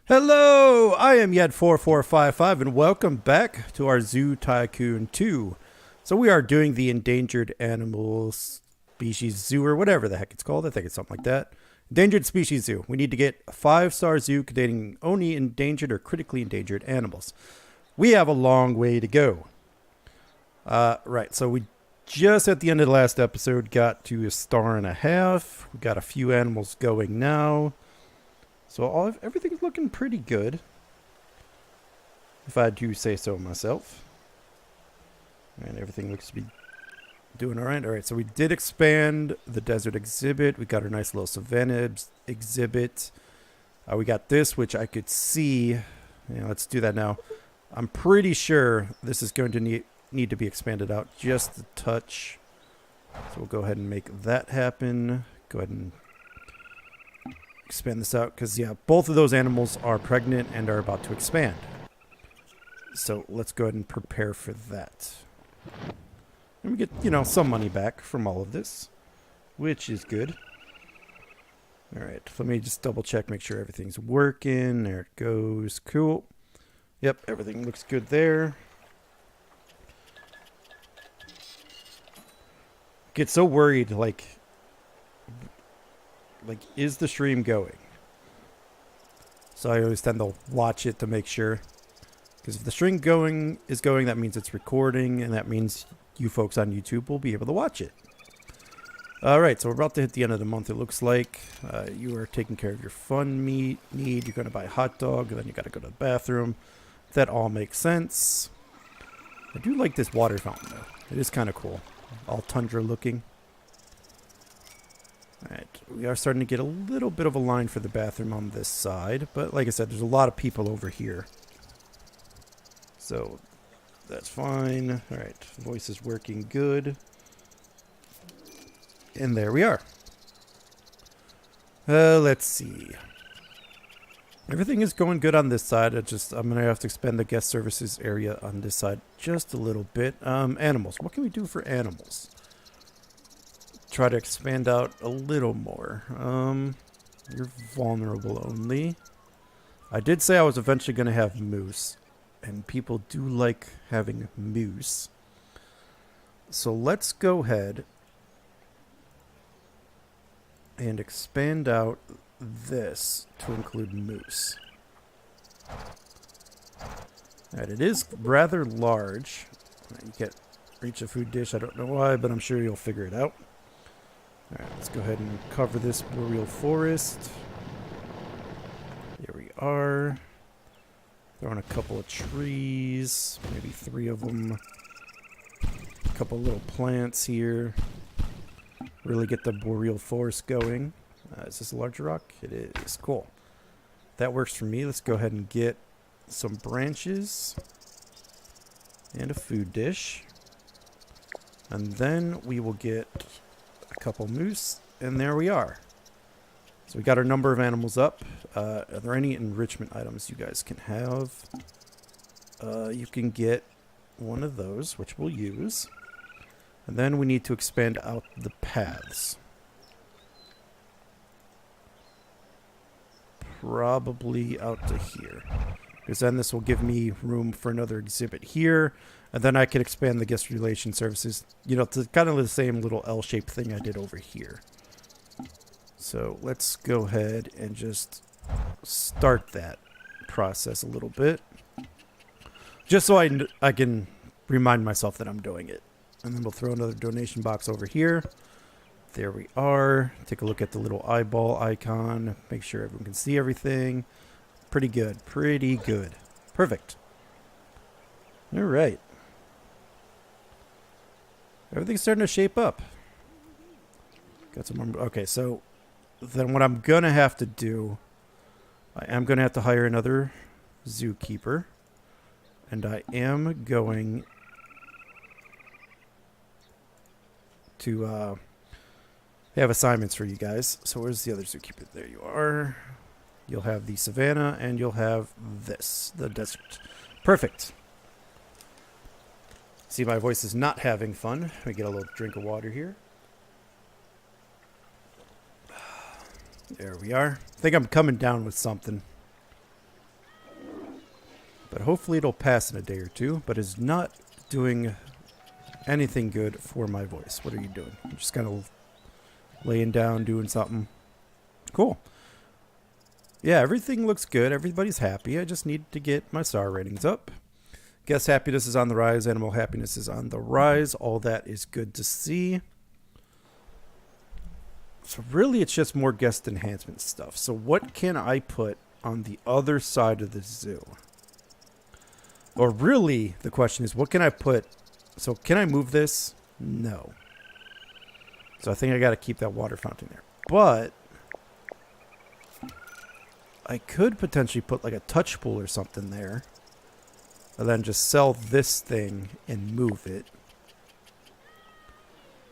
Hello, I am Yed4455 and welcome back to our Zoo Tycoon 2. So we are doing the Endangered Animals Species Zoo or whatever the heck it's called. I think it's something like that. Endangered Species Zoo. We need to get a 5-star zoo containing only endangered or critically endangered animals. We have a long way to go. Right, so we just at the end of the last episode got to a star and a half. We got a few animals going now. So everything's looking pretty good, if I do say so myself. And everything looks to be doing all right. All right, so we did expand the desert exhibit. We got our nice little savanna exhibit. We got this, which I could see. Let's do that now. I'm pretty sure this is going to need to be expanded out just a touch. So we'll go ahead and make that happen. Go ahead and expand this out because, yeah, both of those animals are pregnant and are about to expand. So let's go ahead and prepare for that. And we get, some money back from all of this, which is good. All right, let me just double check, make sure everything's working. There it goes. Cool. Yep, everything looks good there. Get so worried, like, is the stream going? So I always tend to watch it to make sure. Because if the stream is going, that means it's recording, and that means you folks on YouTube will be able to watch it. Alright, so we're about to hit the end of the month, it looks like. You are taking care of your fun need. You're going to buy a hot dog, and then you got to go to the bathroom. That all makes sense. I do like this water fountain, though. It is kind of cool. All tundra looking. Alright, we are starting to get a little bit of a line for the bathroom on this side, but like I said, there's a lot of people over here. So, that's fine. Alright, voice is working good. And there we are. Let's see. Everything is going good on this side. I'm going to have to expand the guest services area on this side just a little bit. Animals. What can we do for animals? Try to expand out a little more. You're vulnerable only. I did say I was eventually going to have moose, and people do like having moose. So let's go ahead and expand out this to include moose. Alright, it is rather large. You can't reach a food dish. I don't know why, but I'm sure you'll figure it out. Alright, let's go ahead and cover this boreal forest. Here we are. Throwing a couple of trees, maybe 3 of them. A couple little plants here. Really get the boreal forest going. Is this a large rock? It is. Cool. That works for me. Let's go ahead and get some branches and a food dish. And then we will get a couple moose, and there we are. So we got our number of animals up. Are there any enrichment items you guys can have? You can get one of those, which we'll use. And then we need to expand out the paths. Probably out to here. Because then this will give me room for another exhibit here. And then I can expand the guest relation services, to kind of the same little L-shaped thing I did over here. So let's go ahead and just start that process a little bit. Just so I can remind myself that I'm doing it. And then we'll throw another donation box over here. There we are. Take a look at the little eyeball icon. Make sure everyone can see everything. Pretty good. Pretty good. Perfect. All right. Everything's starting to shape up. Got some more. Okay, so then what I'm going to have to do, I am going to have to hire another zookeeper. And I am going to have assignments for you guys. So where's the other zookeeper? There you are. You'll have the savannah, and you'll have this, the desert. Perfect. See, my voice is not having fun. Let me get a little drink of water here. There we are. I think I'm coming down with something. But hopefully it'll pass in a day or two. But it's not doing anything good for my voice. What are you doing? I'm just kind of laying down, doing something. Cool. Yeah, everything looks good. Everybody's happy. I just need to get my star ratings up. Guest happiness is on the rise. Animal happiness is on the rise. All that is good to see. So really, it's just more guest enhancement stuff. So what can I put on the other side of the zoo? Or really, the question is, what can I put? So can I move this? No. So I think I got to keep that water fountain there. But I could potentially put like a touch pool or something there. And then just sell this thing and move it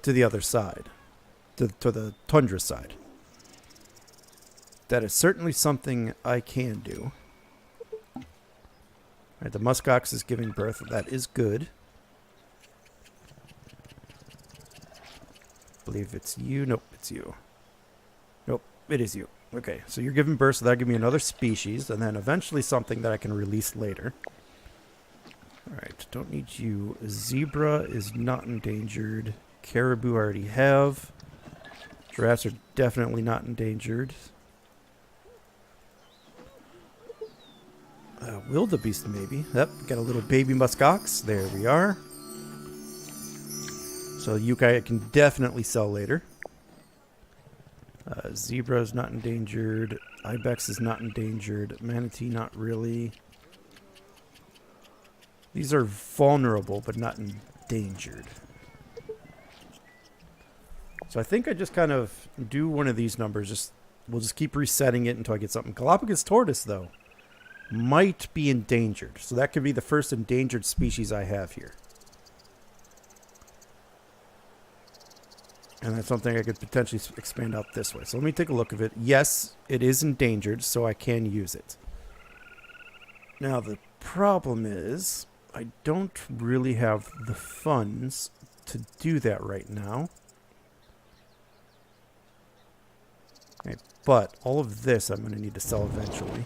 to the other side. To the tundra side. That is certainly something I can do. Alright, the muskox is giving birth. That is good. I believe it's you. Nope, it's you. Nope, it is you. Okay, so you're giving birth, so that'll give me another species, and then eventually something that I can release later. Alright, don't need you. Zebra is not endangered. Caribou I already have. Giraffes are definitely not endangered. Wildebeest maybe. Yep, got a little baby muskox. There we are. So you guys can definitely sell later. Zebra is not endangered. Ibex is not endangered. Manatee not really. These are vulnerable but not endangered. So I think I just kind of do one of these numbers. We'll just keep resetting it until I get something. Galapagos tortoise, though, might be endangered. So that could be the first endangered species I have here. And that's something I could potentially expand out this way. So let me take a look at it. Yes, it is endangered, so I can use it. Now, the problem is I don't really have the funds to do that right now. Okay, but all of this I'm going to need to sell eventually.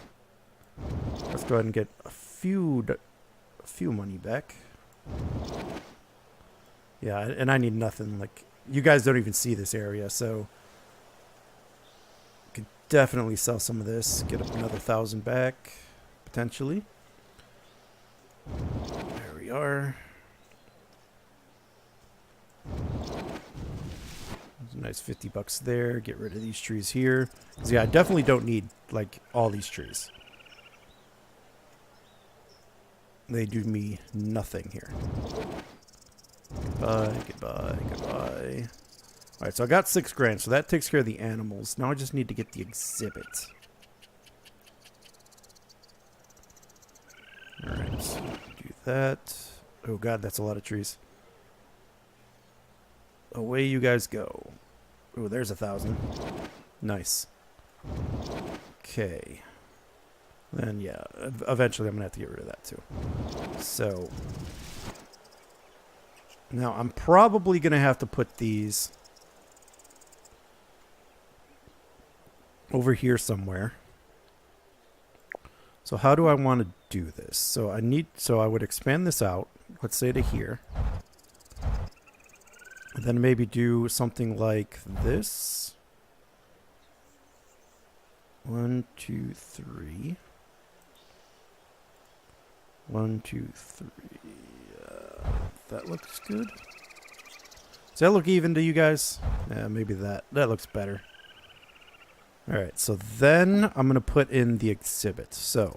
Let's go ahead and get a few money back. Yeah, and I need nothing. Like, you guys don't even see this area, so could definitely sell some of this. Get another 1,000 back, potentially. There we are. There's a nice 50 bucks there. Get rid of these trees here. 'Cause, yeah, I definitely don't need, like, all these trees. They do me nothing here. Goodbye, goodbye, goodbye. Alright, so I got 6 grand, so that takes care of the animals. Now I just need to get the exhibit. Alright, so do that. Oh god, that's a lot of trees. Away you guys go. Oh, there's 1,000. Nice. Okay. Then, yeah, eventually I'm going to have to get rid of that too. So, now I'm probably going to have to put these over here somewhere. So how do I want to do this? So I would expand this out, let's say to here. And then maybe do something like this. 1, 2, 3. 1, 2, 3. That looks good. Does that look even to you guys? Yeah, maybe that. That looks better. Alright, so then I'm going to put in the exhibit. So,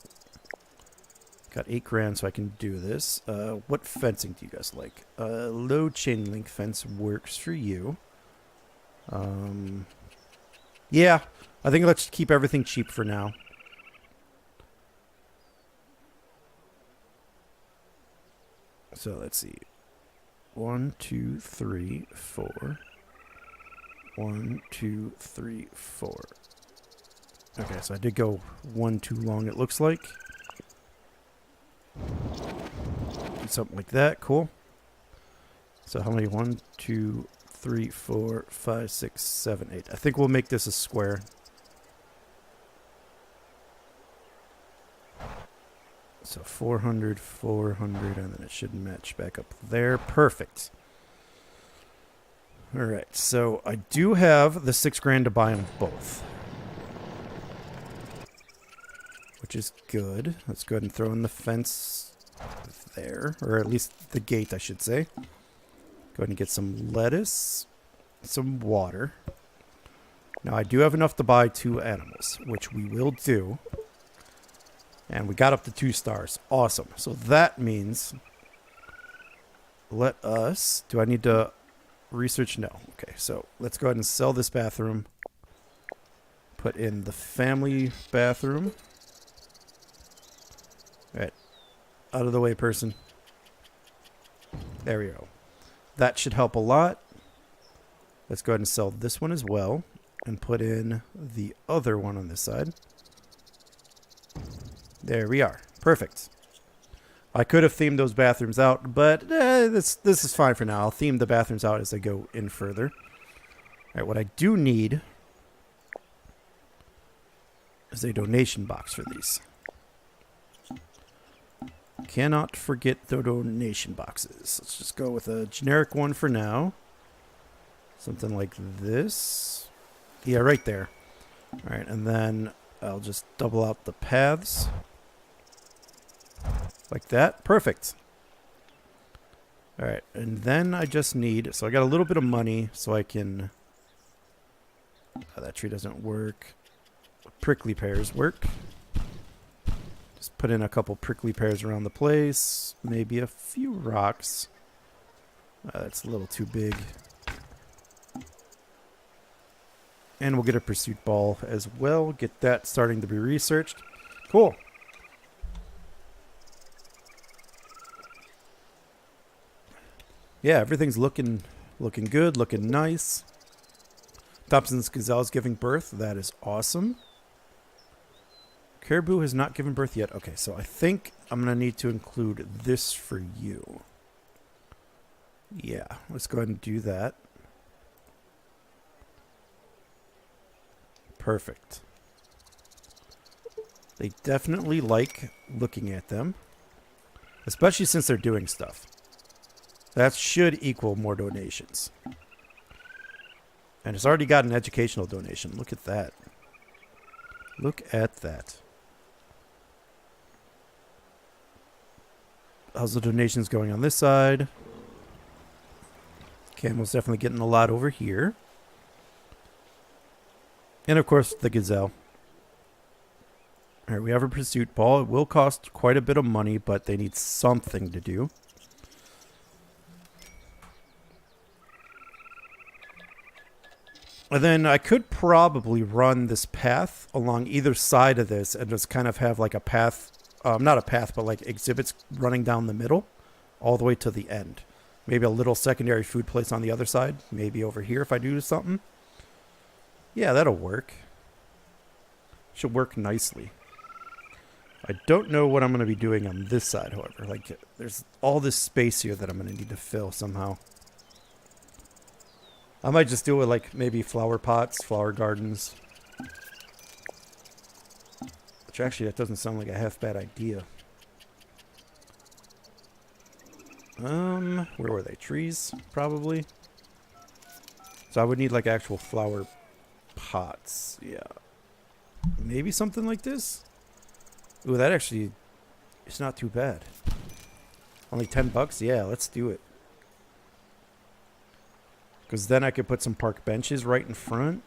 got 8 grand so I can do this. What fencing do you guys like? Low chain link fence works for you. Yeah, I think let's keep everything cheap for now. So let's see. 1, 2, 3, 4. 1, 2, 3, 4. Okay, so I did go 1 too long, it looks like. Something like that. Cool. So how many? 1, 2, 3, 4, 5, 6, 7, 8. I think we'll make this a square. So 400, 400, and then it should match back up there. Perfect. All right, so I do have the $6,000 to buy them both, which is good. Let's go ahead and throw in the fence there, or at least the gate, I should say. Go ahead and get some lettuce, some water. Now I do have enough to buy 2 animals, which we will do. And we got up to 2 stars. Awesome. So that means, let us, do I need to research? No. Okay, so let's go ahead and sell this bathroom. Put in the family bathroom. All right. Out of the way, person. There we go. That should help a lot. Let's go ahead and sell this one as well. And put in the other one on this side. There we are. Perfect. I could have themed those bathrooms out, but this is fine for now. I'll theme the bathrooms out as I go in further. All right, what I do need is a donation box for these. Cannot forget the donation boxes. Let's just go with a generic one for now. Something like this. Yeah, right there. All right, and then I'll just double out the paths. Like that. Perfect. All right, and then I just need, so I got a little bit of money so I can, that tree doesn't work. Prickly pears work. Just put in a couple prickly pears around the place. Maybe a few rocks. That's a little too big. And we'll get a pursuit ball as well. Get that starting to be researched. Cool. Yeah, everything's looking good, looking nice. Thompson's gazelle is giving birth. That is awesome. Caribou has not given birth yet. Okay, so I think I'm going to need to include this for you. Yeah, let's go ahead and do that. Perfect. They definitely like looking at them, especially since they're doing stuff. That should equal more donations. And it's already got an educational donation. Look at that. Look at that. How's the donations going on this side? Camel's definitely getting a lot over here. And of course, the gazelle. All right, we have a pursuit ball. It will cost quite a bit of money, but they need something to do. And then I could probably run this path along either side of this and just kind of have like a path, not a path, but like exhibits running down the middle all the way to the end. Maybe a little secondary food place on the other side. Maybe over here if I do something. Yeah, that'll work. Should work nicely. I don't know what I'm going to be doing on this side, however. Like, there's all this space here that I'm going to need to fill somehow. I might just do it like maybe flower pots, flower gardens. Which actually, that doesn't sound like a half bad idea. Where were they? Trees, probably. So I would need like actual flower pots. Yeah. Maybe something like this? Ooh, that actually is not too bad. Only $10? Yeah, let's do it. Because then I could put some park benches right in front.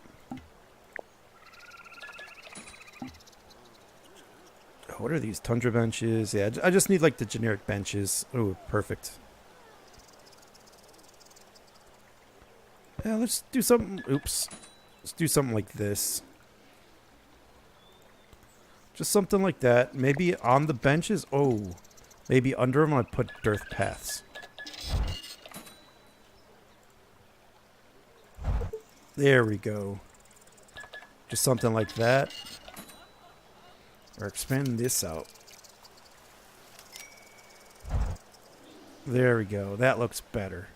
What are these? Tundra benches? Yeah, I just need like the generic benches. Oh, perfect. Yeah, let's do something. Oops. Let's do something like this. Just something like that. Maybe on the benches. Oh, maybe under them I'd put dirt paths. There we go. Just something like that. Or expand this out. There we go. That looks better.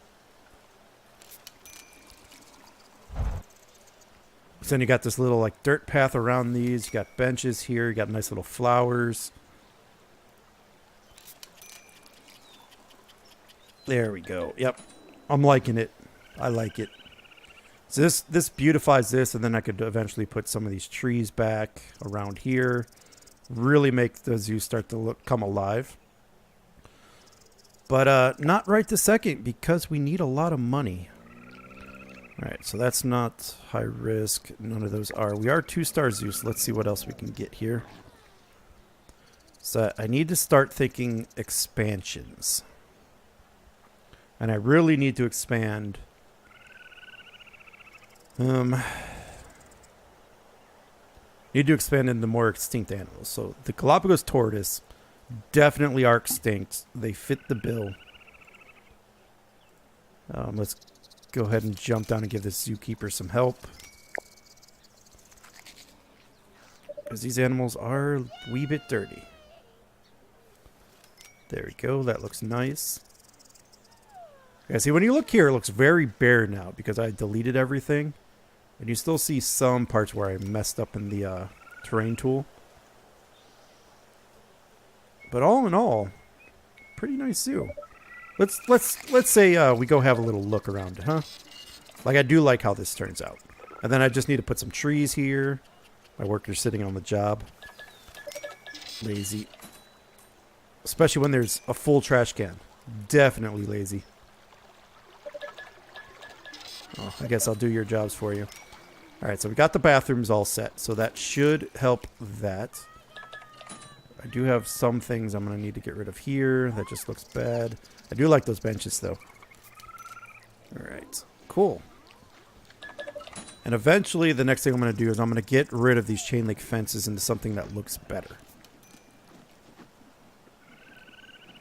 So then you got this little like dirt path around these. You got benches here. You got nice little flowers. There we go. Yep. I'm liking it. I like it. So this beautifies this, and then I could eventually put some of these trees back around here. Really make the zoo start to come alive. But not right this second, because we need a lot of money. Alright, so that's not high risk. None of those are. We are 2-star zoo, so let's see what else we can get here. So I need to start thinking expansions. And I really need to expand. Need to expand into more extinct animals. So the Galapagos tortoise definitely are extinct. They fit the bill. Let's go ahead and jump down and give this zookeeper some help. Because these animals are a wee bit dirty. There we go. That looks nice. Yeah, see, when you look here, it looks very bare now because I deleted everything. And you still see some parts where I messed up in the terrain tool. But all in all, pretty nice zoo. Let's say we go have a little look around it, huh? Like, I do like how this turns out. And then I just need to put some trees here. My worker's sitting on the job. Lazy. Especially when there's a full trash can. Definitely lazy. Oh, I guess I'll do your jobs for you. Alright, so we got the bathrooms all set. So that should help that. I do have some things I'm going to need to get rid of here. That just looks bad. I do like those benches, though. Alright, cool. And eventually, the next thing I'm going to do is I'm going to get rid of these chain link fences into something that looks better.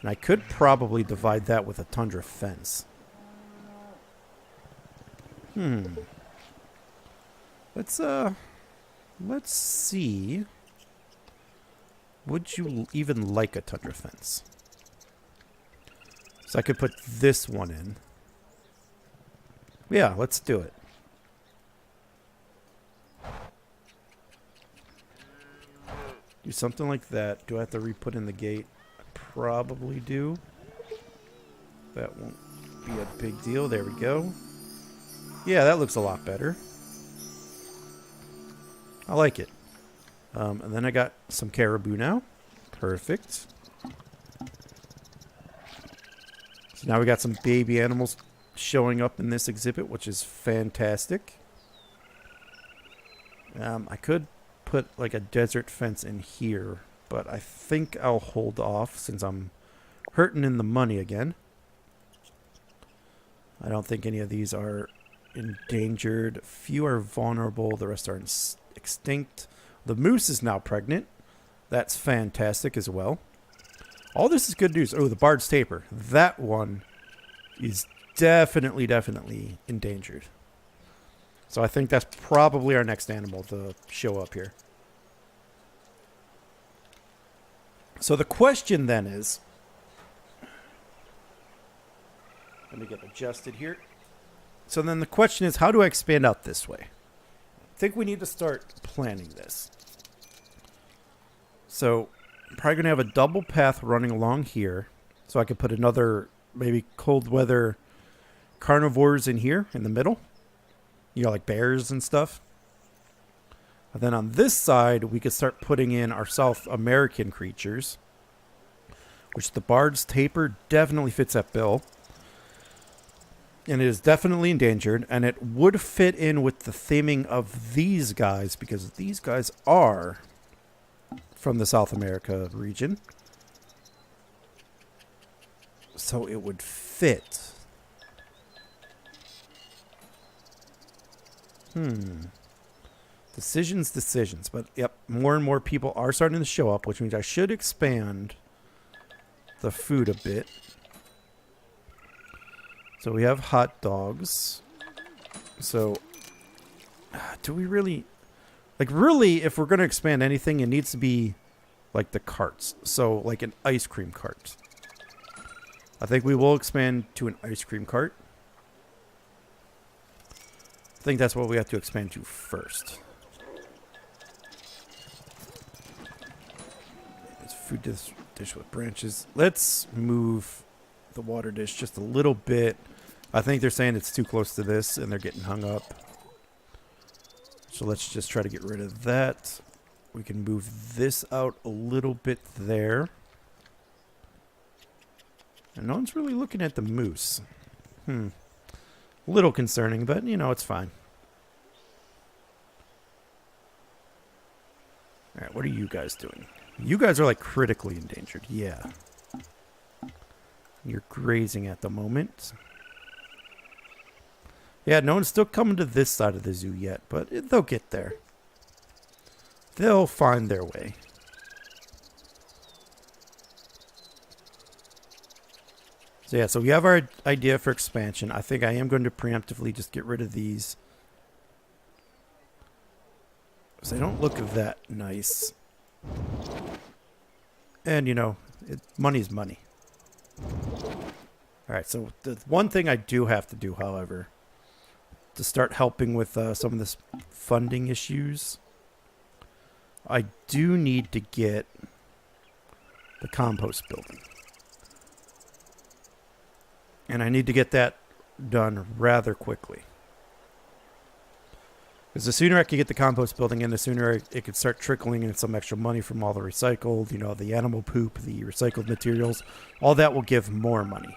And I could probably divide that with a tundra fence. Let's see. Would you even like a tundra fence? So I could put this one in. Yeah, let's do it. Do something like that. Do I have to re-put in the gate? I probably do. That won't be a big deal. There we go. Yeah, that looks a lot better. I like it. And then I got some caribou now. Perfect. So now we got some baby animals showing up in this exhibit, which is fantastic. I could put like a desert fence in here, but I think I'll hold off since I'm hurting in the money again. I don't think any of these are endangered. Few are vulnerable. The rest are extinct. The moose is now pregnant. That's fantastic as well. All this is good news. Oh, the Bard's tapir. That one is definitely endangered. So I think that's probably our next animal to show up here. So the question then is... Let me get adjusted here. So then the question is, how do I expand out this way? I think we need to start planning this. So I'm probably going to have a double path running along here. So I could put another maybe cold weather carnivores in here in the middle. You know, like bears and stuff. And then on this side, we could start putting in our South American creatures. Which the Bard's tapir definitely fits that bill. And it is definitely endangered, and it would fit in with the theming of these guys, because these guys are from the South America region. So it would fit. Decisions. But, yep, more and more people are starting to show up, which means I should expand the food a bit. So we have hot dogs. So, do we really... Like, really, if we're going to expand anything, it needs to be, like, the carts. So, like an ice cream cart. I think we will expand to an ice cream cart. I think that's what we have to expand to first. It's food dish with branches. Let's move the water dish just a little bit. I think they're saying it's too close to this and they're getting hung up. So let's just try to get rid of that. We can move this out a little bit there. And no one's really looking at the moose. A little concerning, but, you know, it's fine. Alright, what are you guys doing? You guys are, like, critically endangered. Yeah. You're grazing at the moment. Yeah, no one's still coming to this side of the zoo yet, but they'll get there. They'll find their way. So yeah, so we have our idea for expansion. I think I am going to preemptively just get rid of these. So they don't look that nice. And, you know, money's money. Alright, so the one thing I do have to do, however, to start helping with some of this funding issues, I do need to get the compost building. And I need to get that done rather quickly. Because the sooner I can get the compost building in, the sooner it could start trickling in some extra money from all the recycled, you know, the animal poop, the recycled materials. All that will give more money.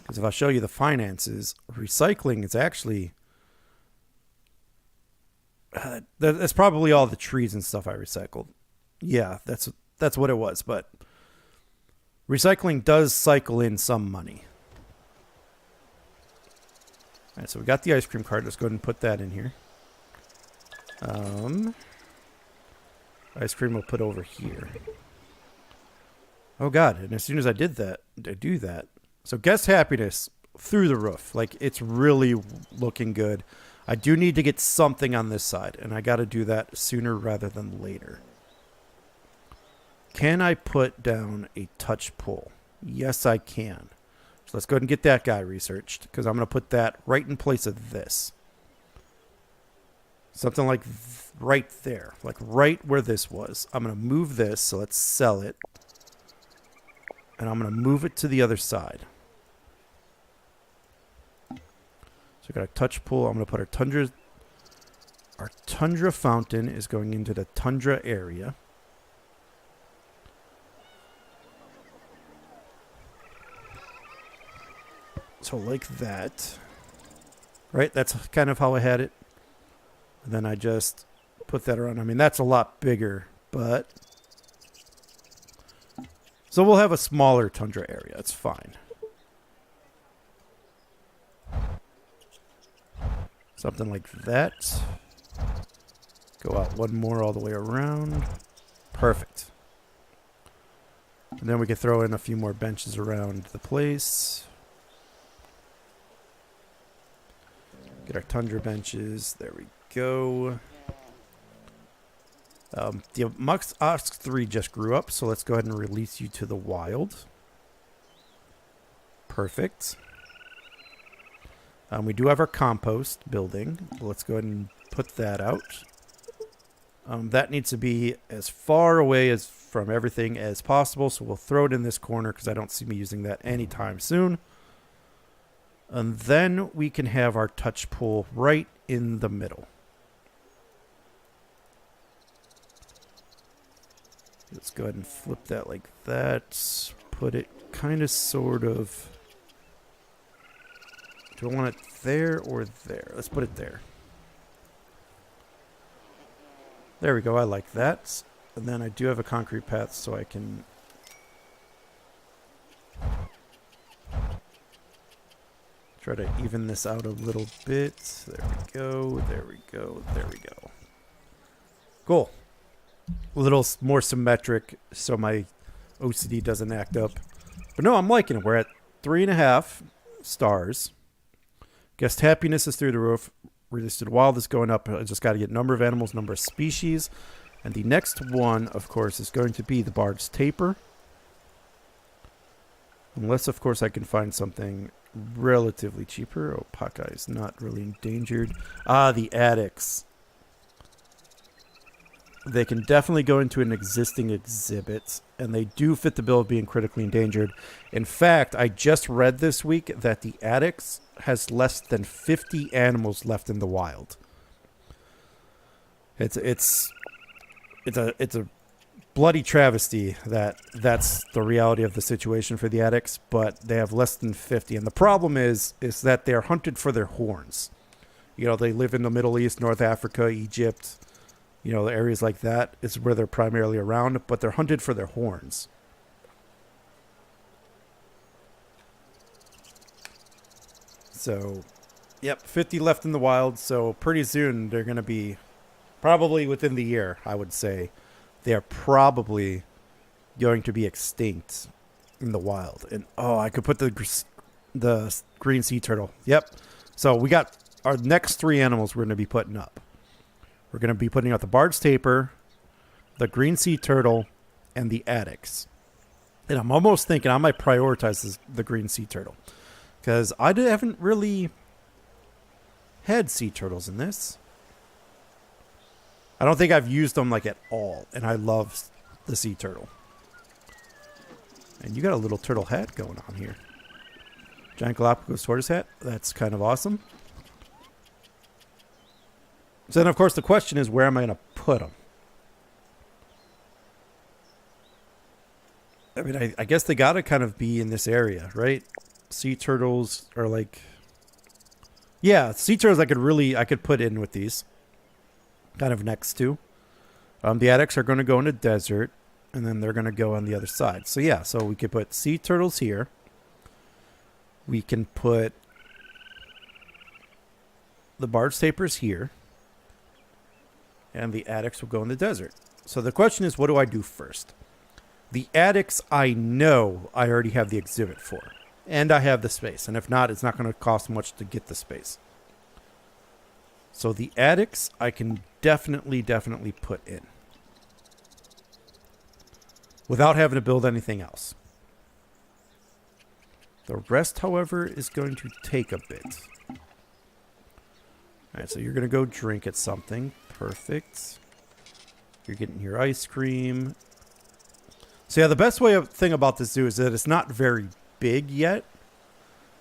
Because if I show you the finances, recycling is actually... that's probably all the trees and stuff I recycled. Yeah, that's what it was, but... recycling does cycle in some money. Alright, so we got the ice cream cart. Let's go ahead and put that in here. Ice cream we'll put over here. Oh god, and as soon as I do that. So guest happiness through the roof. Like, it's really looking good. I do need to get something on this side, and I got to do that sooner rather than later. Can I put down a touch pull? Yes, I can. So let's go ahead and get that guy researched, because I'm going to put that right in place of this. Something like right there. Like right where this was. I'm going to move this, so let's sell it. And I'm going to move it to the other side. So we got a touch pull. I'm going to put our tundra. Our tundra fountain is going into the tundra area. So like that. Right? That's kind of how I had it. And then I just put that around. I mean, that's a lot bigger, but... so we'll have a smaller tundra area. It's fine. Something like that. Go out one more all the way around. Perfect. And then we can throw in a few more benches around the place. Get our tundra benches. There we go. The Mux Ox 3 just grew up, so let's go ahead and release you to the wild. Perfect. We do have our compost building. Let's go ahead and put that out. That needs to be as far away as from everything as possible, so we'll throw it in this corner because I don't see me using that anytime soon. And then we can have our touch pull right in the middle. Let's go ahead and flip that like that. Put it kind of sort of... do I want it there or there? Let's put it there. There we go. I like that. And then I do have a concrete path so I can... try to even this out a little bit. There we go. There we go. There we go. Cool. A little more symmetric so my OCD doesn't act up. But no, I'm liking it. We're at 3.5 stars. Guest happiness is through the roof. Resisted wild is going up. I just got to get number of animals, number of species. And the next one, of course, is going to be the Bard's Taper. Unless, of course, I can find something relatively cheaper. Oh, Paka is not really endangered. Ah, the addicts. They can definitely go into an existing exhibit, and they do fit the bill of being critically endangered. In fact, I just read this week that the Addicts has less than 50 animals left in the wild. It's a bloody travesty that that's the reality of the situation for the Addicts, but they have less than 50. And the problem is that they're hunted for their horns. You know, they live in the Middle East, North Africa, Egypt. You know, areas like that is where they're primarily around, but they're hunted for their horns. So, yep, 50 left in the wild. So pretty soon they're going to be, probably within the year, I would say, they are probably going to be extinct in the wild. And oh, I could put the green sea turtle. Yep. So we got our next three animals we're going to be putting up. We're going to be putting out the Bard's Tapir, the green sea turtle, and the Addicts. And I'm almost thinking I might prioritize the green sea turtle, because I haven't really had sea turtles in this. I don't think I've used them like at all, and I love the sea turtle. And you got a little turtle hat going on here. Giant Galapagos tortoise hat. That's kind of awesome. So then, of course, the question is, where am I going to put them? I mean, I guess they got to kind of be in this area, right? Sea turtles are like... Yeah, sea turtles I could put in with these. Kind of next to. The Addicts are going to go in the desert, and then they're going to go on the other side. So yeah, so we could put sea turtles here. We can put the Bard's Tapirs here. And the Addicts will go in the desert. So the question is, what do I do first? The Addicts, I know I already have the exhibit for. And I have the space. And if not, it's not going to cost much to get the space. So the Addicts, I can definitely put in. Without having to build anything else. The rest, however, is going to take a bit. Alright, so you're going to go drink at something. Perfect. You're getting your ice cream. So yeah, the best thing about this zoo is that it's not very big yet.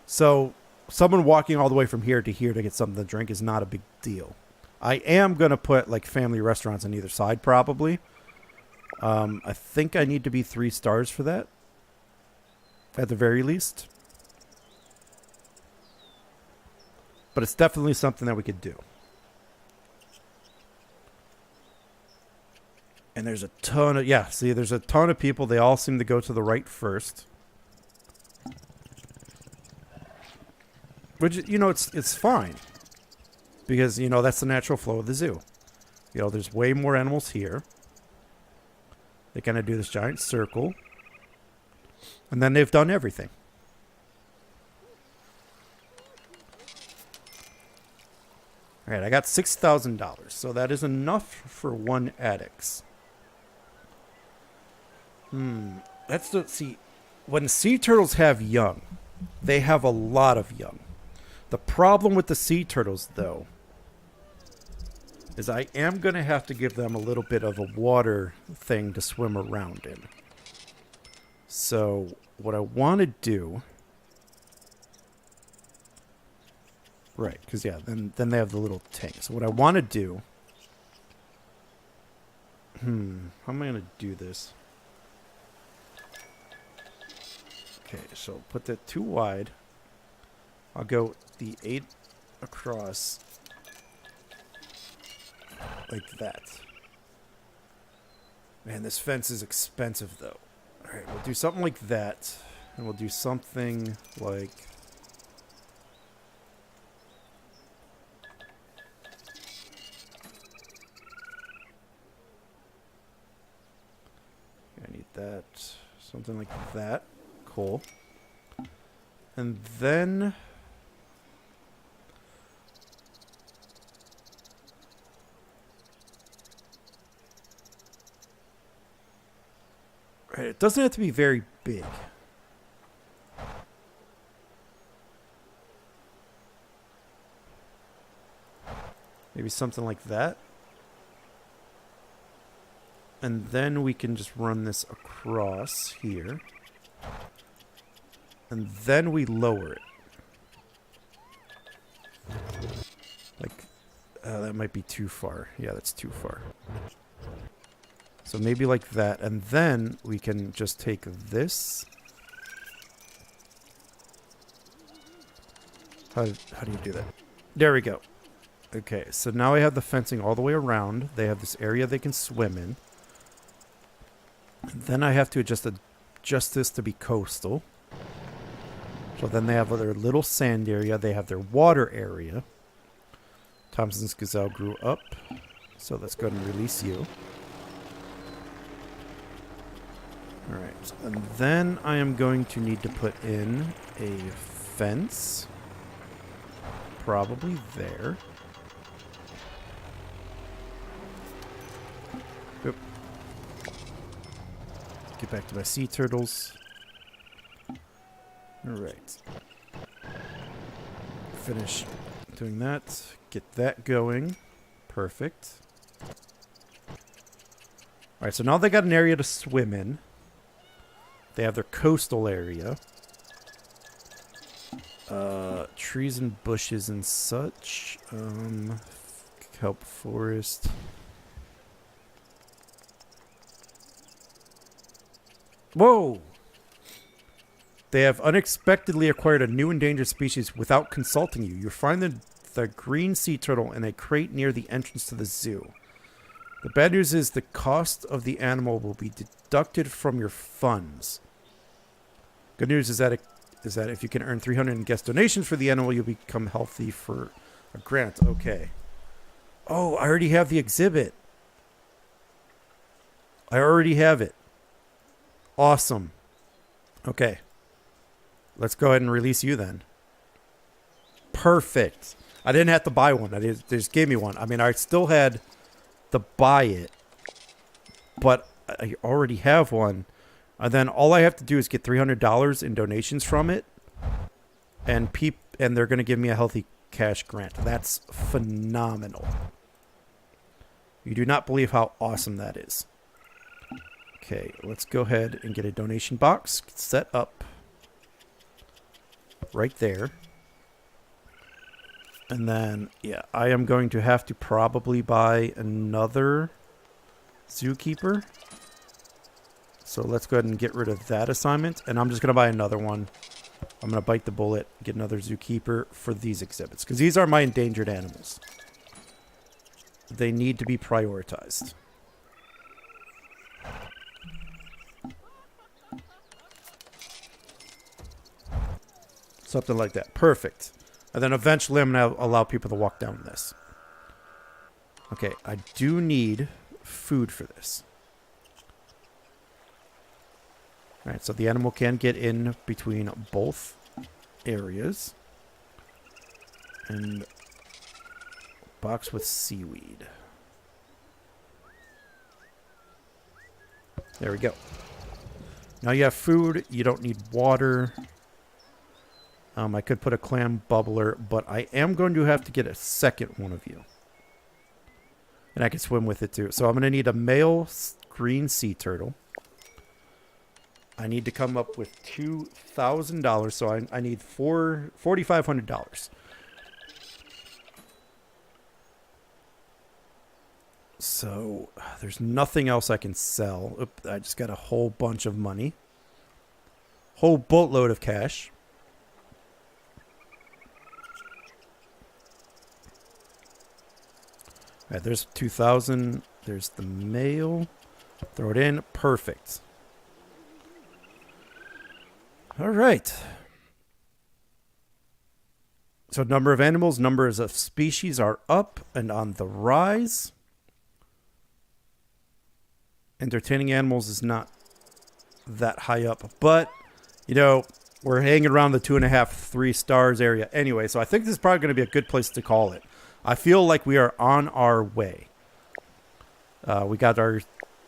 So someone walking all the way from here to get something to drink is not a big deal. I am going to put like family restaurants on either side probably. I think I need to be 3 stars for that. At the very least. But it's definitely something that we could do. And there's a ton of... Yeah, see, there's a ton of people. They all seem to go to the right first. Which, you know, it's fine. Because, you know, that's the natural flow of the zoo. You know, there's way more animals here. They kind of do this giant circle. And then they've done everything. Alright, I got $6,000. So that is enough for one Addicts. See, when sea turtles have young, they have a lot of young. The problem with the sea turtles, though, is I am going to have to give them a little bit of a water thing to swim around in. So, what I want to do... Right, because, yeah, then they have the little tank. So what I want to do... How am I going to do this? Okay, so put that 2 wide. I'll go the 8 across. Like that. Man, this fence is expensive, though. Alright, we'll do something like that. And we'll do something like... I need that. Something like that. Cool. And then... Right, it doesn't have to be very big. Maybe something like that. And then we can just run this across here. And then we lower it. Like, that might be too far. Yeah, that's too far. So maybe like that. And then we can just take this. How do you do that? There we go. Okay, so now I have the fencing all the way around. They have this area they can swim in. And then I have to adjust this to be coastal. So then they have their little sand area. They have their water area. Thompson's gazelle grew up. So let's go ahead and release you. Alright, and then I am going to need to put in a fence. Probably there. Oop. Get back to my sea turtles. Alright. Finish doing that. Get that going. Perfect. Alright, so now they got an area to swim in. They have their coastal area. Trees and bushes and such. Kelp forest. Whoa! They have unexpectedly acquired a new endangered species without consulting you. You find the green sea turtle in a crate near the entrance to the zoo. The bad news is the cost of the animal will be deducted from your funds. Good news is that if you can earn 300 in guest donations for the animal, you'll become healthy for a grant. Okay. Oh, I already have the exhibit. I already have it. Awesome. Okay. Let's go ahead and release you then. Perfect. I didn't have to buy one. They just gave me one. I mean, I still had to buy it, but I already have one. And then all I have to do is get $300 in donations from it, and they're going to give me a healthy cash grant. That's phenomenal. You do not believe how awesome that is. Okay, let's go ahead and get a donation box set up right there. And then, yeah, I am going to have to probably buy another zookeeper. So let's go ahead and get rid of that assignment. And I'm just going to buy another one. I'm going to bite the bullet, get another zookeeper for these exhibits. Because these are my endangered animals. They need to be prioritized. Something like that. Perfect. And then eventually I'm going to allow people to walk down this. Okay, I do need food for this. Alright, so the animal can get in between both areas. And box with seaweed. There we go. Now you have food. You don't need water. I could put a clam bubbler, but I am going to have to get a second one of you. And I can swim with it too. So I'm going to need a male green sea turtle. I need to come up with $2,000, so I need $4,500. So there's nothing else I can sell. Oop, I just got a whole bunch of money. Whole boatload of cash. All right, there's 2,000. There's the male. Throw it in. Perfect. All right. So number of animals, numbers of species are up and on the rise. Entertaining animals is not that high up, but you know, we're hanging around the 2.5, 3 stars area anyway. So I think this is probably going to be a good place to call it. I feel like we are on our way. We got our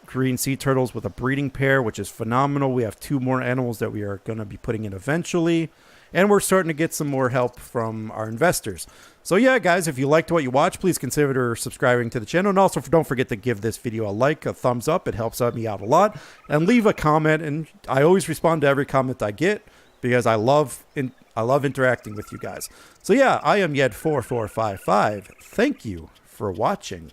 green sea turtles with a breeding pair, which is phenomenal. We have 2 more animals that we are going to be putting in eventually. and we're starting to get some more help from our investors. So yeah, guys, if you liked what you watched, please consider subscribing to the channel. And also, don't forget to give this video a like, a thumbs up. It helps out me out a lot. And leave a comment. And I always respond to every comment I get because I love interacting with you guys. So yeah, I am Yed4455. Thank you for watching.